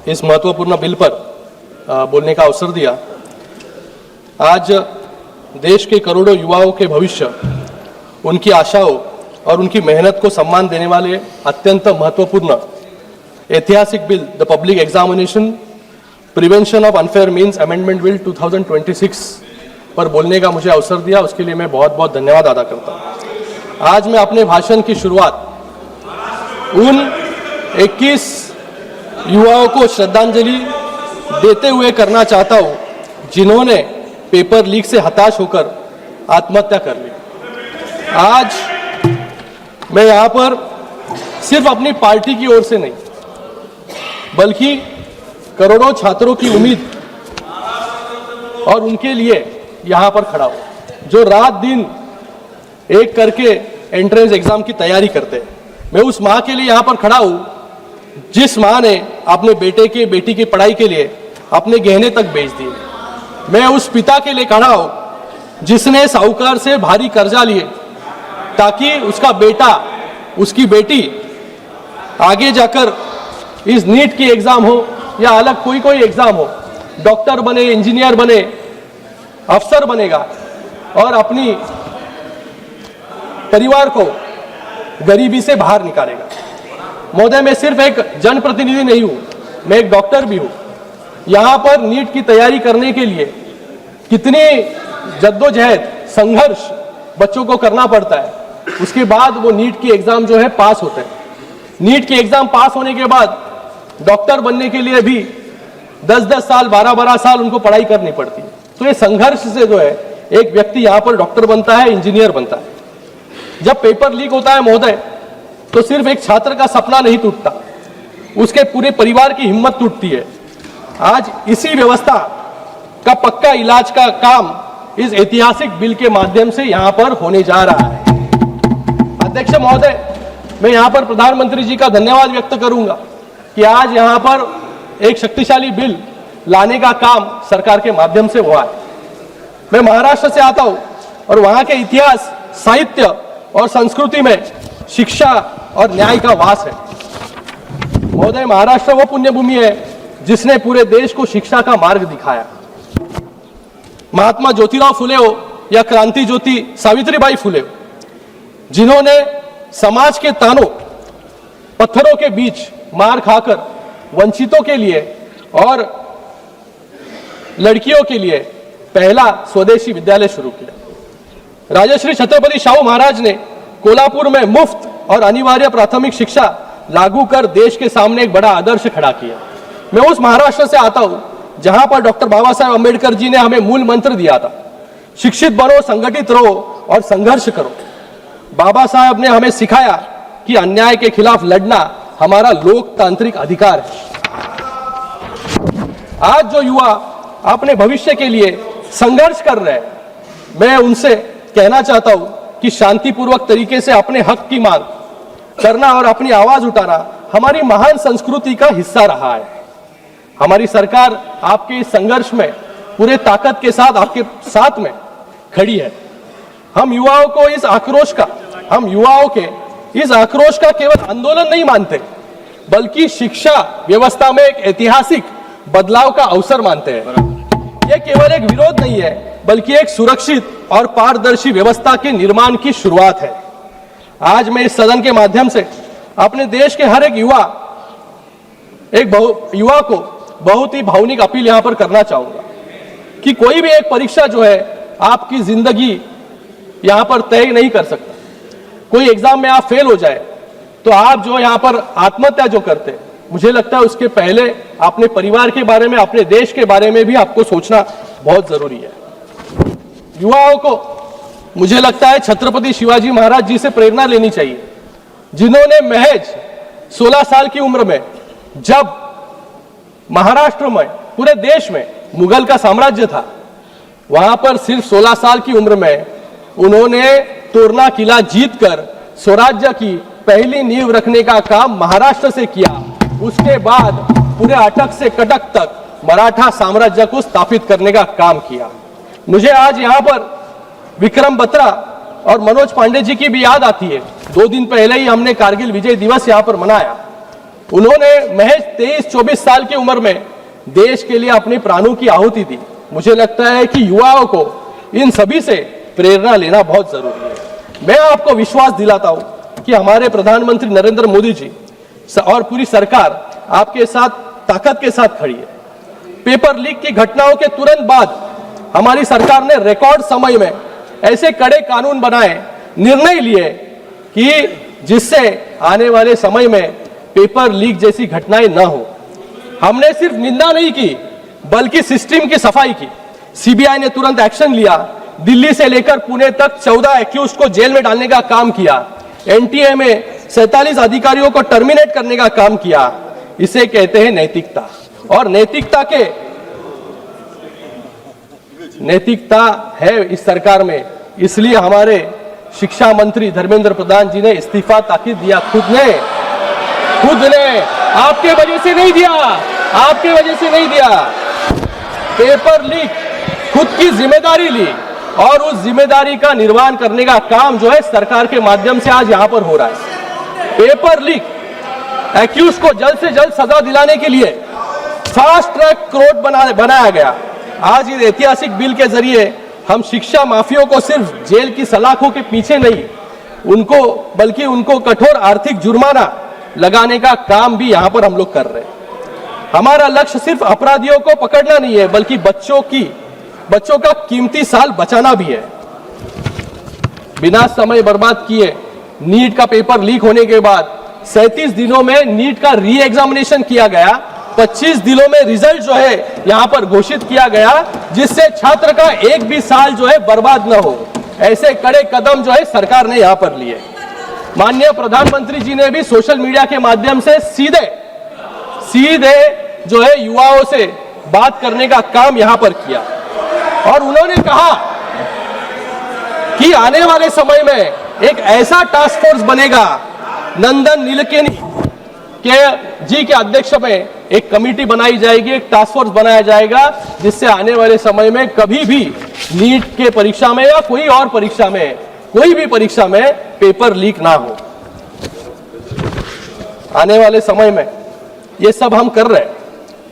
इस महत्वपूर्ण बिल पर बोलने का अवसर दिया। आज देश के करोड़ों युवाओं के भविष्य, उनकी आशाओं और उनकी मेहनत को सम्मान देने वाले अत्यंत महत्वपूर्ण ऐतिहासिक bill the public examination prevention of unfair means amendment bill 2026 पर बोलने का मुझे अवसर दिया, उसके लिए मैं बहुत बहुत धन्यवाद अदा करता हूँ। आज मैं अपने भाषण की शुरुआत उन 21 युवाओं को श्रद्धांजलि देते हुए करना चाहता हूँ जिन्होंने पेपर लीक से हताश होकर आत्महत्या कर ली। आज मैं यहाँ पर सिर्फ अपनी पार्टी की ओर से नहीं बल्कि करोड़ों छात्रों की उम्मीद और उनके लिए यहाँ पर खड़ा हूँ जो रात दिन एक करके एंट्रेंस एग्जाम की तैयारी करते हैं। मैं उस माँ के लिए यहाँ पर खड़ा हूँ जिस माँ ने अपने बेटी की पढ़ाई के लिए अपने गहने तक बेच दिए। मैं उस पिता के लिए खड़ा हूँ जिसने साहूकार से भारी कर्जा लिए ताकि उसका बेटा उसकी बेटी आगे जाकर इस नीट की एग्जाम हो या अलग कोई एग्जाम हो, डॉक्टर बने, इंजीनियर बने, अफसर बनेगा और अपनी परिवार को गरीबी से बाहर निकालेगा। महोदय, मैं सिर्फ एक जनप्रतिनिधि नहीं हूं, मैं एक डॉक्टर भी हूं। यहां पर नीट की तैयारी करने के लिए कितनी जद्दोजहद, संघर्ष बच्चों को करना पड़ता है, उसके बाद वो नीट की एग्जाम जो है पास होते हैं। नीट की एग्जाम पास होने के बाद डॉक्टर बनने के लिए भी 10-10 साल, 12-12 साल उनको पढ़ाई करनी पड़ती है। तो ये संघर्ष से जो है एक व्यक्ति यहां पर डॉक्टर बनता है, इंजीनियर बनता है। जब पेपर लीक होता है महोदय, तो सिर्फ एक छात्र का सपना नहीं टूटता, उसके पूरे परिवार की हिम्मत टूटती है। आज इसी व्यवस्था का पक्का इलाज का काम इस ऐतिहासिक बिल के माध्यम से यहां पर होने जा रहा है। अध्यक्ष महोदय, मैं यहां पर प्रधानमंत्री जी का धन्यवाद व्यक्त करूंगा कि आज यहां पर एक शक्तिशाली बिल लाने का काम सरकार के माध्यम से हुआ है। मैं महाराष्ट्र से आता हूं और वहां के इतिहास, साहित्य और संस्कृति में शिक्षा और न्याय का वास है। महोदय, महाराष्ट्र वो पुण्यभूमि है जिसने पूरे देश को शिक्षा का मार्ग दिखाया। महात्मा ज्योतिराव फुले हो या क्रांति ज्योति सावित्रीबाई फुले हो, जिन्होंने समाज के तानों पत्थरों के बीच मार खाकर वंचितों के लिए और लड़कियों के लिए पहला स्वदेशी विद्यालय शुरू किया। राजश्री छत्रपति शाहू महाराज ने कोल्हापुर में मुफ्त और अनिवार्य प्राथमिक शिक्षा लागू कर देश के सामने एक बड़ा आदर्श खड़ा किया। मैं उस महाराष्ट्र से आता हूं जहां पर डॉक्टर बाबा साहेब अम्बेडकर जी ने हमें मूल मंत्र दिया था, शिक्षित बनो, संगठित रहो और संघर्ष करो। बाबा साहब ने हमें सिखाया कि अन्याय के खिलाफ लड़ना हमारा लोकतांत्रिक अधिकार है। आज जो युवा अपने भविष्य के लिए संघर्ष कर रहे हैं, मैं उनसे कहना चाहता हूं कि शांतिपूर्वक तरीके से अपने हक की मांग करना और अपनी आवाज उठाना हमारी महान संस्कृति का हिस्सा रहा है। हमारी सरकार आपके इस संघर्ष में पूरे ताकत के साथ आपके साथ में खड़ी है। हम युवाओं के इस आक्रोश का केवल आंदोलन नहीं मानते, बल्कि शिक्षा व्यवस्था में एक ऐतिहासिक बदलाव का अवसर मानते हैं। यह केवल एक विरोध नहीं है, बल्कि एक सुरक्षित और पारदर्शी व्यवस्था के निर्माण की शुरुआत है। आज मैं इस सदन के माध्यम से अपने देश के हर एक युवा को बहुत ही भावनिक अपील यहां पर करना चाहूंगा कि कोई भी एक परीक्षा जो है आपकी जिंदगी यहां पर तय नहीं कर सकता। कोई एग्जाम में आप फेल हो जाए तो आप जो यहां पर आत्महत्या जो करते हैं, मुझे लगता है उसके पहले अपने परिवार के बारे में, अपने देश के बारे में भी आपको सोचना बहुत जरूरी है। युवाओं को मुझे लगता है छत्रपति शिवाजी महाराज जी से प्रेरणा लेनी चाहिए, जिन्होंने महज 16 साल की उम्र में, जब महाराष्ट्र में, पूरे देश में मुगल का साम्राज्य था, वहां पर सिर्फ 16 साल की उम्र में उन्होंने तोरना किला जीतकर स्वराज्य की पहली नींव रखने का काम महाराष्ट्र से किया। उसके बाद पूरे अटक से कटक तक मराठा साम्राज्य को स्थापित करने का काम किया। मुझे आज यहाँ पर विक्रम बत्रा और मनोज पांडे जी की भी याद आती है। 2 दिन पहले ही हमने कारगिल विजय दिवस यहाँ पर मनाया। उन्होंने महज 23-24 साल की उम्र में देश के लिए अपने प्राणों की आहुति दी। मुझे लगता है कि युवाओं को इन सभी से प्रेरणा लेना बहुत जरूरी है। मैं आपको विश्वास दिलाता हूं कि हमारे प्रधानमंत्री नरेंद्र मोदी जी और पूरी सरकार आपके साथ ताकत के साथ खड़ी है। पेपर लीक की घटनाओं के तुरंत बाद हमारी सरकार ने रिकॉर्ड समय में ऐसे कड़े कानून बनाए, निर्णय लिए कि जिससे आने वाले समय में पेपर लीक जैसी घटनाएं न हो। हमने सिर्फ निंदा नहीं की बल्कि सिस्टम की सफाई की। सीबीआई ने तुरंत एक्शन लिया। दिल्ली से लेकर पुणे तक 14 एक्यूज को जेल में डालने का काम किया। एनटीए में 47 अधिकारियों को टर्मिनेट करने का काम किया। इसे कहते हैं नैतिकता, और नैतिकता है इस सरकार में। इसलिए हमारे शिक्षा मंत्री धर्मेंद्र प्रधान जी ने इस्तीफा ताकीद दिया। खुद ने आपके वजह से नहीं दिया, आपके वजह से नहीं दिया। पेपर लीक खुद की जिम्मेदारी ली और उस जिम्मेदारी का निर्वहन करने का काम जो है सरकार के माध्यम से आज यहां पर हो रहा है। पेपर लीक एक्यूज को जल्द से जल्द सजा दिलाने के लिए फास्ट ट्रैक कोर्ट बनाया गया। आज इस ऐतिहासिक बिल के जरिए हम शिक्षा माफियों को सिर्फ जेल की सलाखों के पीछे नहीं बल्कि उनको कठोर आर्थिक जुर्माना लगाने का काम भी यहां पर हम लोग कर रहे हैं। हमारा लक्ष्य सिर्फ अपराधियों को पकड़ना नहीं है बल्कि बच्चों का कीमती साल बचाना भी है। बिना समय बर्बाद किए नीट का पेपर लीक होने के बाद 37 दिनों में नीट का री एग्जामिनेशन किया गया। 25 दिनों में रिजल्ट जो है यहां पर घोषित किया गया, जिससे छात्र का एक भी साल जो है बर्बाद न हो। ऐसे कड़े कदम जो है सरकार ने यहां पर लिए। माननीय प्रधानमंत्री जी ने भी सोशल मीडिया के माध्यम से सीधे जो है युवाओं से बात करने का काम यहां पर किया, और उन्होंने कहा कि आने वाले समय में एक ऐसा टास्क फोर्स बनेगा। नंदन नीलेकनी जी के अध्यक्ष में एक कमेटी बनाई जाएगी, एक टास्क फोर्स बनाया जाएगा, जिससे आने वाले समय में कभी भी नीट के परीक्षा में या कोई और परीक्षा में, कोई भी परीक्षा में पेपर लीक ना हो। आने वाले समय में ये सब हम कर रहे हैं,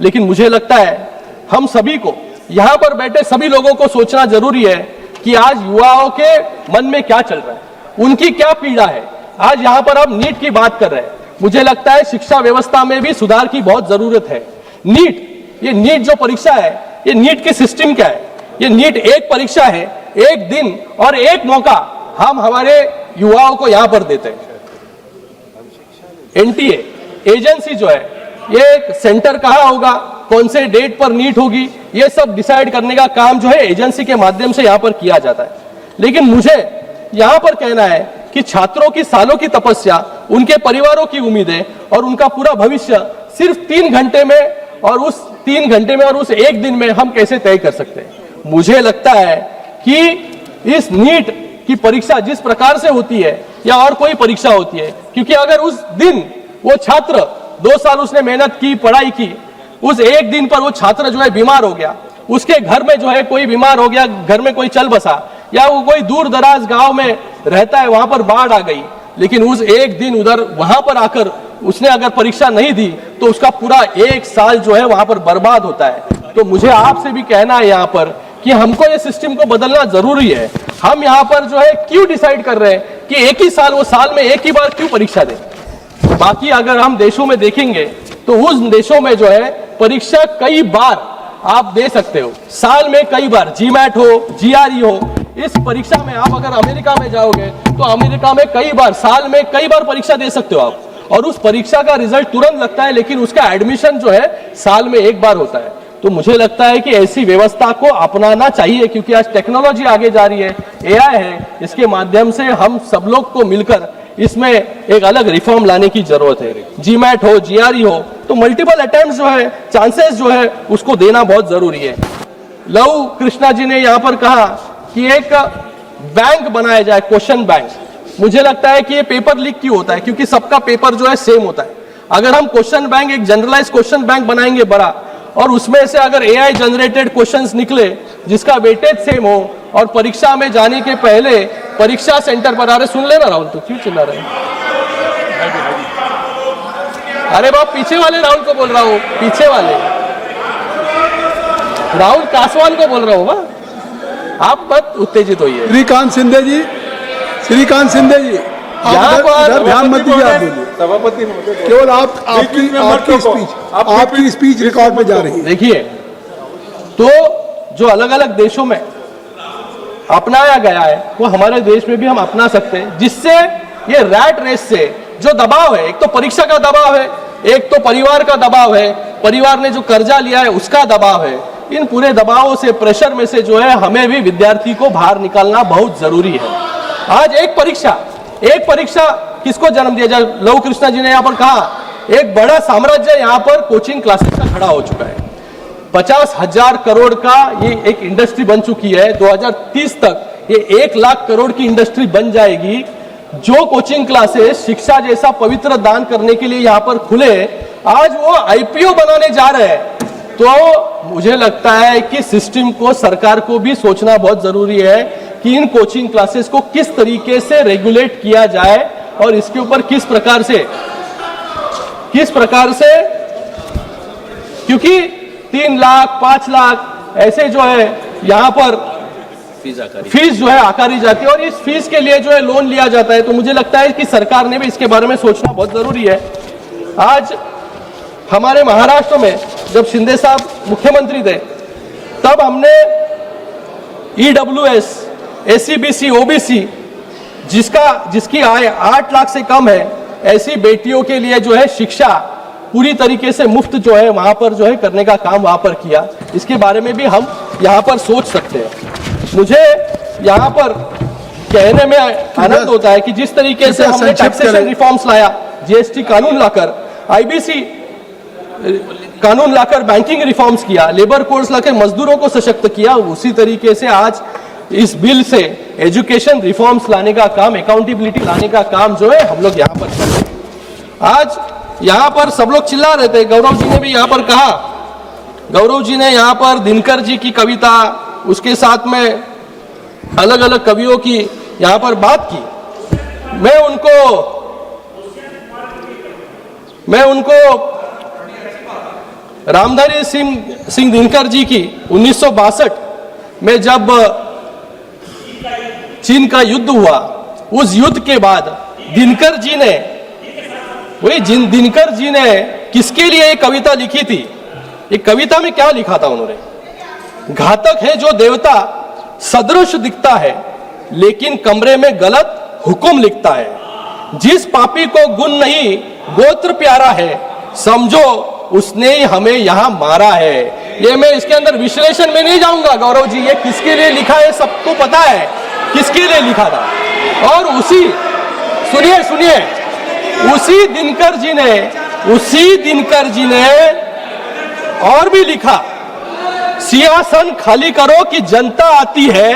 लेकिन मुझे लगता है हम सभी को, यहां पर बैठे सभी लोगों को सोचना जरूरी है कि आज युवाओं के मन में क्या चल रहा है, उनकी क्या पीड़ा है। आज यहां पर हम नीट की बात कर रहे हैं। मुझे लगता है शिक्षा व्यवस्था में भी सुधार की बहुत जरूरत है। ये नीट जो परीक्षा है, ये नीट के सिस्टम क्या है? ये नीट एक परीक्षा है, एक दिन और एक मौका हम हमारे युवाओं को यहां पर देते हैं। एनटीए एजेंसी जो है, ये सेंटर कहां होगा, कौन से डेट पर नीट होगी, ये सब डिसाइड करने का काम जो है एजेंसी के माध्यम से यहां पर किया जाता है। लेकिन मुझे यहां पर कहना है कि छात्रों की सालों की तपस्या, उनके परिवारों की उम्मीदें और उनका पूरा भविष्य सिर्फ 3 घंटे में और उस 3 घंटे में और उस एक दिन में हम कैसे तय कर सकते हैं। मुझे लगता है कि इस नीट की परीक्षा जिस प्रकार से होती है या और कोई परीक्षा होती है, क्योंकि अगर उस दिन वो छात्र 2 साल उसने मेहनत की, पढ़ाई की, उस एक दिन पर वो छात्र जो है बीमार हो गया, उसके घर में जो है कोई बीमार हो गया, घर में कोई चल बसा, या वो कोई दूर दराज गांव में रहता है, वहां पर बाढ़ आ गई, लेकिन उस एक दिन उधर वहां पर आकर उसने अगर परीक्षा नहीं दी तो उसका पूरा एक साल जो है वहां पर बर्बाद होता है। तो मुझे आपसे भी कहना है यहाँ पर कि हमको ये सिस्टम को बदलना जरूरी है। हम यहाँ पर जो है क्यों डिसाइड कर रहे हैं कि एक ही साल, वो साल में एक ही बार क्यों परीक्षा दें। बाकी अगर हम देशों में देखेंगे तो उस देशों में जो है परीक्षा कई बार आप दे सकते हो, साल में कई बार, जीमैट हो, जीआरई हो। इस परीक्षा में आप अगर अमेरिका में जाओगे तो अमेरिका में कई बार, साल में कई बार परीक्षा दे सकते हो आप, और उस परीक्षा का रिजल्ट तुरंत लगता है, लेकिन उसका एडमिशन जो है साल में एक बार होता है। तो मुझे लगता है कि ऐसी व्यवस्था को अपनाना चाहिए, क्योंकि आज टेक्नोलॉजी आगे जा रही है, एआई है, इसके माध्यम से हम सब लोग को मिलकर इसमें एक अलग रिफॉर्म लाने की जरूरत है। जीमैट हो, जीआरई हो, तो मल्टीपल अटेम्प्ट जो है, चांसेस जो है, उसको देना बहुत जरूरी है। लव कृष्णा जी ने यहाँ पर कहा कि एक बैंक बनाया जाए, क्वेश्चन बैंक। मुझे लगता है कि ये पेपर लीक क्यों होता है, क्योंकि सबका पेपर जो है सेम होता है। अगर हम क्वेश्चन बैंक, एक जनरलाइज क्वेश्चन बैंक बनाएंगे बड़ा, और उसमें से अगर एआई जनरेटेड क्वेश्चंस निकले जिसका वेटेज सेम हो, और परीक्षा में जाने के पहले परीक्षा सेंटर पर, अरे सुन लेना राहुल, तो क्यों चिल्ला रहे हैं, अरे बाप, पीछे वाले राहुल को बोल रहा हूँ, पीछे वाले राहुल कासवान को बोल रहा हूँ। आप मत उत्तेजित होइए। श्रीकांत शिंदे जी, श्रीकांत शिंदे जी, यहाँ पर ध्यान मत दीजिए। आप बोलिए, सभापति महोदय, केवल आपकी स्पीच रिकॉर्ड पे जा रही है। देखिए, तो जो अलग अलग देशों में अपनाया गया है वो हमारे देश में भी हम अपना सकते हैं, जिससे ये रैट रेस से जो दबाव है, एक तो परीक्षा का दबाव है, एक तो परिवार का दबाव है, परिवार ने जो कर्जा लिया है उसका दबाव है, इन पूरे दबावों से, प्रेशर में से जो है हमें भी विद्यार्थी को बाहर निकालना बहुत जरूरी है। आज एक परीक्षा किसको जन्म दिया जाए? लव कृष्णा जी ने यहाँ पर कहा, एक बड़ा साम्राज्य यहाँ पर कोचिंग क्लासेस का खड़ा हो चुका है। 50,000 करोड़ का ये एक इंडस्ट्री बन चुकी है। 2030 तक ये 1 लाख करोड़ की इंडस्ट्री बन जाएगी। जो कोचिंग क्लासेस शिक्षा जैसा पवित्र दान करने के लिए यहाँ पर खुले, आज वो आईपीओ बनाने जा रहे हैं। तो मुझे लगता है कि सिस्टम को, सरकार को भी सोचना बहुत जरूरी है कि इन कोचिंग क्लासेस को किस तरीके से रेगुलेट किया जाए और इसके ऊपर किस प्रकार से, क्योंकि 3 लाख 5 लाख ऐसे जो है यहाँ पर फीस जो है आकारी जाती है और इस फीस के लिए जो है लोन लिया जाता है। तो मुझे लगता है कि सरकार ने भी इसके बारे में सोचना बहुत जरूरी है। आज हमारे महाराष्ट्र में जब शिंदे साहब मुख्यमंत्री थे, तब हमने EWS, SCBC, OBC जिसकी आय 8 लाख से कम है, ऐसी बेटियों के लिए जो है शिक्षा पूरी तरीके से मुफ्त जो है वहां पर जो है करने का काम वहां पर किया। इसके बारे में भी हम यहाँ पर सोच सकते हैं। मुझे यहाँ पर कहने में आनंद होता है कि जिस तरीके से हमने टैक्सेशन रिफॉर्म्स लाया, GST कानून लाकर, IBC कानून लाकर बैंकिंग रिफॉर्म्स किया, लेबर कोड्स लाकर मजदूरों को सशक्त किया, उसी तरीके से आज इस बिल से एजुकेशन रिफॉर्म्स लाने का काम, अकाउंटेबिलिटी लाने का काम जो है हम लोग यहाँ पर कर रहे हैं। आज यहाँ पर सब लोग चिल्ला रहे थे, गौरव जी ने भी यहाँ पर कहा, गौरव जी ने यहाँ पर दिनकर जी की कविता, उसके साथ में अलग अलग कवियों की यहाँ पर बात की। मैं उनको रामधारी सिंह दिनकर जी की 1962 में जब चीन का युद्ध हुआ, उस युद्ध के बाद दिनकर जी ने किसके लिए एक कविता लिखी थी? एक कविता में क्या लिखा था उन्होंने? घातक है जो देवता सदृश दिखता है, लेकिन कमरे में गलत हुक्म लिखता है। जिस पापी को गुण नहीं गोत्र प्यारा है, समझो उसने ही हमें यहां मारा है। ये मैं इसके अंदर विश्लेषण में नहीं जाऊंगा गौरव जी, ये किसके लिए लिखा है सबको पता है किसके लिए लिखा था। और सुनिए उसी दिनकर जी ने और भी लिखा, सिंहासन खाली करो कि जनता आती है।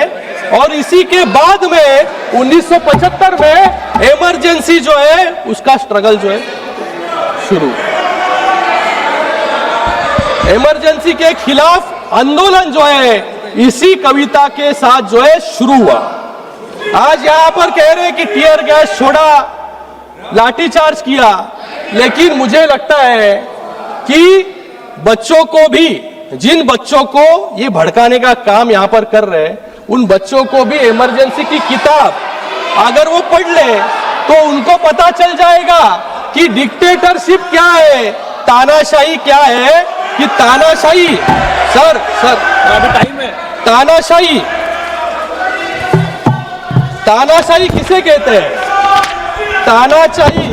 और इसी के बाद में 1975 में इमरजेंसी जो है उसका स्ट्रगल जो है शुरू, इमरजेंसी के खिलाफ आंदोलन जो है इसी कविता के साथ जो है शुरू हुआ। आज यहां पर कह रहे हैं कि टीयर गैस छोड़ा, लाठीचार्ज किया, लेकिन मुझे लगता है कि बच्चों को भी, जिन बच्चों को ये भड़काने का काम यहां पर कर रहे हैं, उन बच्चों को भी इमरजेंसी की किताब अगर वो पढ़ ले तो उनको पता चल जाएगा कि डिक्टेटरशिप क्या है, तानाशाही क्या है। कि तानाशाही, सर अभी टाइम है, तानाशाही किसे कहते हैं? तानाशाही,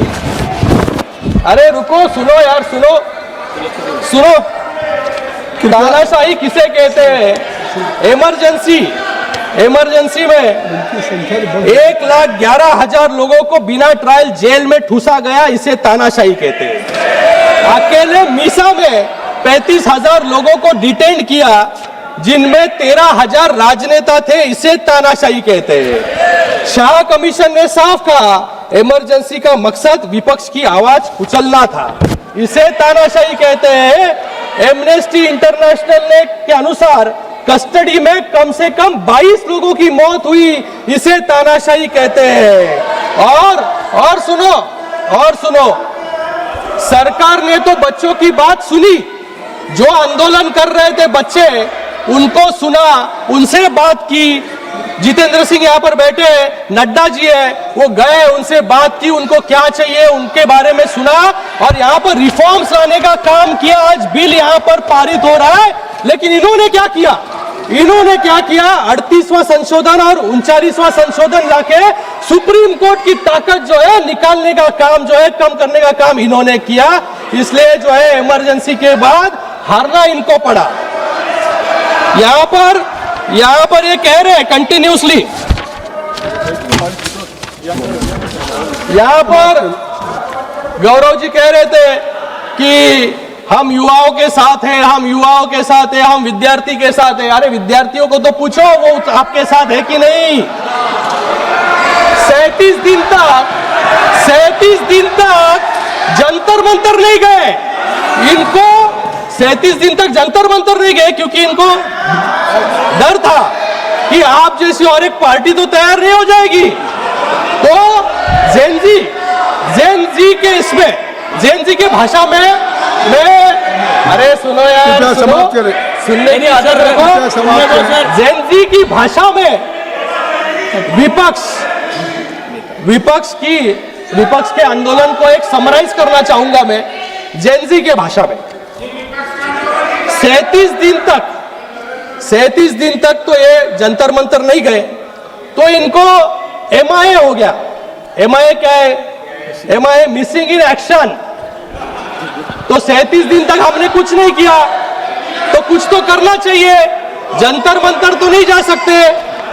अरे रुको, सुनो यार, सुनो, तानाशाही किसे कहते हैं? इमरजेंसी में 1,11,000 लोगों को बिना ट्रायल जेल में ठूसा गया, इसे तानाशाही कहते हैं। अकेले मीसा में 35,000 लोगों को डिटेन किया, जिनमें 13,000 राजनेता थे, इसे तानाशाही कहते हैं। शाह कमीशन ने साफ कहा, इमरजेंसी का मकसद विपक्ष की आवाज कुचलना था, इसे तानाशाही कहते हैं। एमनेस्टी इंटरनेशनल ने के अनुसार कस्टडी में कम से कम 22 लोगों की मौत हुई, इसे तानाशाही कहते हैं। और सुनो, सरकार ने तो बच्चों की बात सुनी, जो आंदोलन कर रहे थे बच्चे उनको सुना, उनसे बात की। जितेंद्र सिंह यहाँ पर बैठे हैं, नड्डा जी है, वो गए, उनसे बात की, उनको क्या चाहिए उनके बारे में सुना और यहाँ पर रिफॉर्म्स लाने का काम किया। आज बिल यहाँ पर पारित हो रहा है, लेकिन इन्होंने क्या किया? 38वां संशोधन और 39वां संशोधन लाके सुप्रीम कोर्ट की ताकत जो है निकालने का काम जो है, कम करने का काम इन्होंने किया। इसलिए जो है इमरजेंसी के बाद हारना इनको पड़ा। यहां पर ये कह रहे हैं कंटिन्यूसली, यहां पर गौरव जी कह रहे थे कि हम युवाओं के साथ हैं, हम युवाओं के साथ हैं, हम विद्यार्थी के साथ हैं। अरे विद्यार्थियों को तो पूछो वो आपके साथ है कि नहीं। 37 दिन तक जंतर मंतर नहीं गए इनको, 37 दिन तक जंतर मंतर नहीं गए क्योंकि इनको डर था कि आप जैसी और एक पार्टी तो तैयार नहीं हो जाएगी। तो जेन जी के भाषा में मैं, अरे सुनो यार, सुनने की आदत रखो। जेन जी की भाषा में विपक्ष के आंदोलन को एक समराइज करना चाहूंगा मैं जेन जी के भाषा में। 37 दिन तक तो ये जंतर मंतर नहीं गए, तो इनको MIA हो गया। MIA क्या है? MIA missing in action. तो 37 दिन तक हमने कुछ नहीं किया, तो कुछ तो करना चाहिए। जंतर मंतर तो नहीं जा सकते,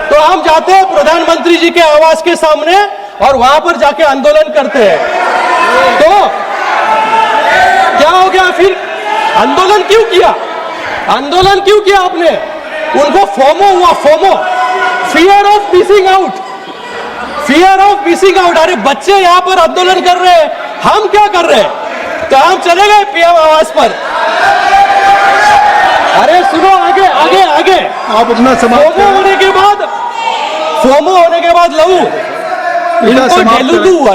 तो हम जाते हैं प्रधानमंत्री जी के आवास के सामने और वहां पर जाके आंदोलन करते हैं। तो क्या हो गया फिर? आंदोलन क्यों किया आपने? उनको फोमो हुआ, फियर ऑफ मिसिंग आउट। अरे बच्चे यहाँ पर आंदोलन कर रहे हैं, हम क्या कर रहे हैं? तो हम चले गए PM आवास पर। अरे सुनो, आगे आप अपना समाप्त फोमो होने के बाद लहू, इनको डेलुलू हुआ,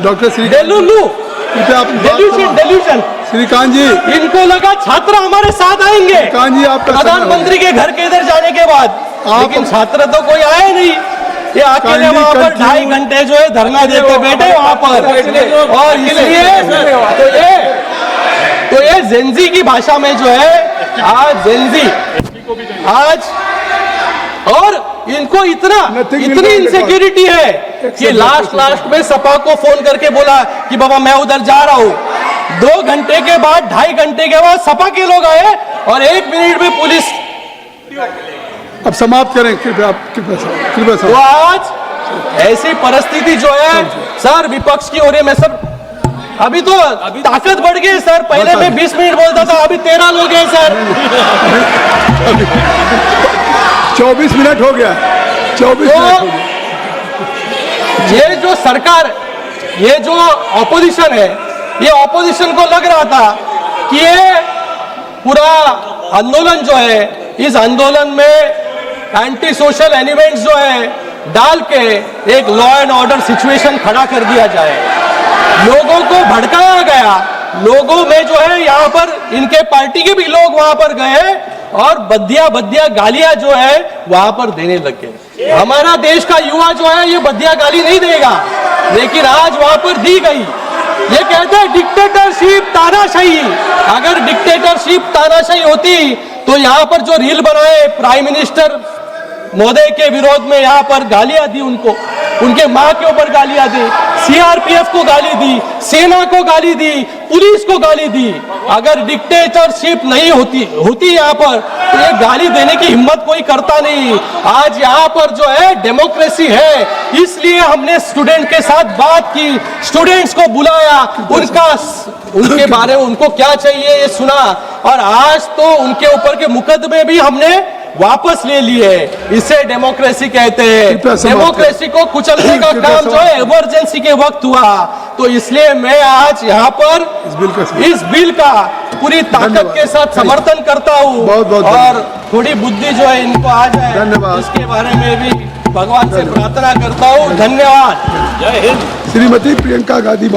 डॉक्टर श्री डेल्यूशन। श्रीकांत जी, इनको लगा छात्र हमारे साथ आएंगे श्रीकांत जी, आपका प्रधानमंत्री के घर के इधर जाने के बाद, लेकिन छात्र तो कोई आए नहीं। ये अकेले वहां पर 2.5 घंटे जो है धरना देते बैठे वहां पर। और इसलिए तो ये जेनजी की भाषा में जो है आज और इनको इतनी इनसिक्योरिटी है कि लास्ट में सपा को फोन करके बोला कि बाबा मैं उधर जा रहा हूं। 2 घंटे के बाद, 2.5 घंटे के बाद सपा के लोग आए और 1 मिनट में पुलिस। अब समाप्त करें कृपया तो आज ऐसी परिस्थिति जो है सर, विपक्ष की हो रही है। मैं सर अभी तो ताकत बढ़ गई सर, पहले मैं 20 मिनट बोलता था, अभी 13 लोग हैं सर। 24 मिनट हो गया, 24 मिनट हो गया। ये जो सरकार, ये जो ऑपोजिशन है, ये ऑपोजिशन को लग रहा था कि ये पूरा आंदोलन जो है, इस आंदोलन में एंटी सोशल एलिमेंट्स जो है डाल के एक लॉ एंड ऑर्डर सिचुएशन खड़ा कर दिया जाए। लोगों को भड़काया गया, लोगों में जो है यहाँ पर इनके पार्टी के भी लोग वहां पर गए और बदिया गालियां जो है वहां पर देने लग गए। हमारा देश का युवा जो है ये बदिया गाली नहीं देगा, लेकिन आज वहां पर दी गई। ये कहते हैं डिक्टेटरशिप, तानाशाही। अगर डिक्टेटरशिप, तानाशाही होती तो यहाँ पर जो रील बनाए प्राइम मिनिस्टर महोदय के विरोध में, यहाँ पर गालियां दी उनको, उनके मां के ऊपर गालियां दी, CRPF को गाली दी, सेना को गाली दी, पुलिस को गाली दी। अगर डिक्टेटरशिप नहीं होती यहाँ पर तो ये गाली देने की हिम्मत कोई करता नहीं। आज यहाँ पर जो है डेमोक्रेसी है, इसलिए हमने स्टूडेंट के साथ बात की, स्टूडेंट्स को बुलाया, उनके बारे में उनको क्या चाहिए ये सुना, और आज तो उनके ऊपर के मुकदमे भी हमने वापस ले लिए। इसे डेमोक्रेसी कहते हैं। डेमोक्रेसी को कुचलने का काम जो है इमरजेंसी के वक्त हुआ। तो इसलिए मैं आज यहाँ पर इस बिल का पूरी ताकत के साथ समर्थन करता हूँ, और थोड़ी बुद्धि जो है इनको आ जाए इसके बारे में भी भगवान से प्रार्थना करता हूँ। धन्यवाद। जय हिंद। श्रीमती प्रियंका गांधी।